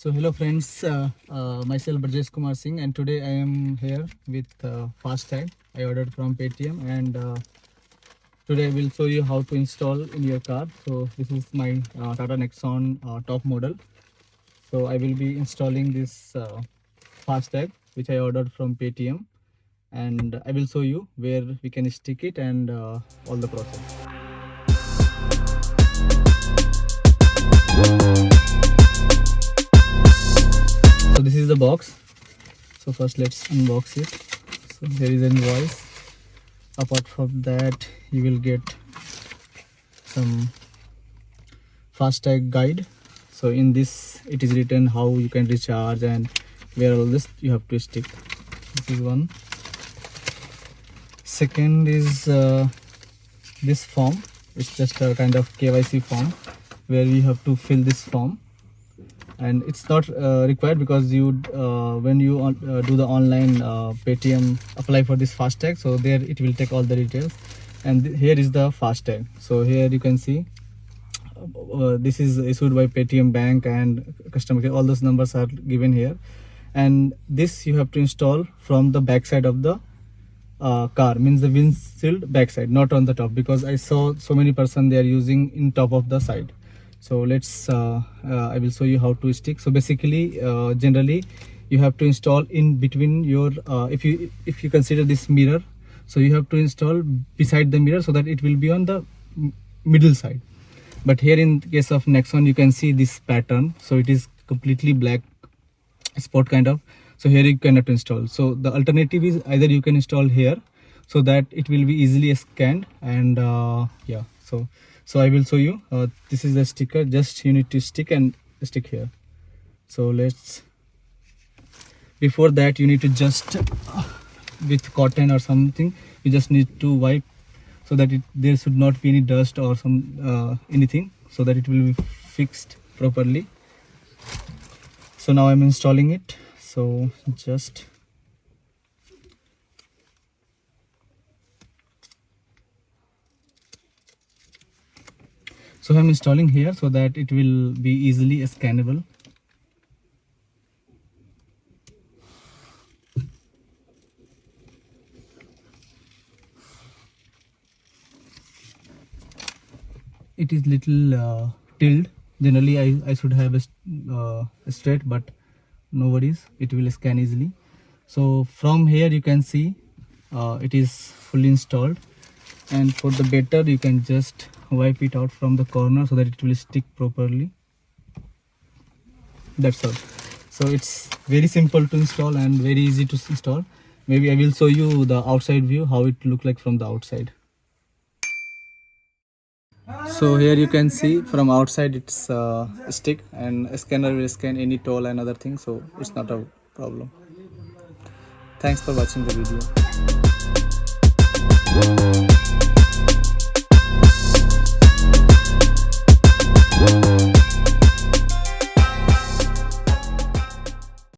So hello friends, myself Brajesh Kumar Singh, and today I am here with FASTag. I ordered from Paytm, and today I will show you how to install in your car. So this is my Tata Nexon top model. So I will be installing this FASTag which I ordered from Paytm, and I will show you where we can stick it and all the process. So this is the box. So first let's unbox it. So here is an invoice. Apart from that, you will get some FASTag guide. So in this it is written how you can recharge and where all this you have to stick. This is one. Second is this form. It's just a kind of KYC form where we have to fill this form, and it's not required because you when you do the online Paytm apply for this FASTag, so there it will take all the details, and here is the FASTag. So here you can see this is issued by Paytm bank and customer care. All those numbers are given here, and this you have to install from the back side of the car, means the windshield backside, not on the top, because I saw so many person they are using in top of the side. So let's I will show you how to stick. So basically generally you have to install in between your if you consider this mirror, so you have to install beside the mirror so that it will be on the middle side. But here in case of Nexon you can see this pattern, so it is completely black spot kind of, so here you cannot install. So the alternative is either you can install here so that it will be easily scanned, and yeah, so I will show you. This is the sticker, just you need to stick here. So let's, before that you need to just with cotton or something, you just need to wipe so that there should not be any dust or some anything, so that it will be fixed properly. So now I'm installing it. So just I'm installing here so that it will be easily scannable. It is little tilted. Generally I should have a straight, but no worries, it will scan easily. So from here you can see it is fully installed, and for the better you can just wipe it out from the corner so that it will stick properly. That's all. So it's very simple to install and very easy to install. Maybe I will show you the outside view, how it look like from the outside. So here you can see from outside it's stick, and a scanner will scan any toll and other things, so it's not a problem. Thanks for watching the video.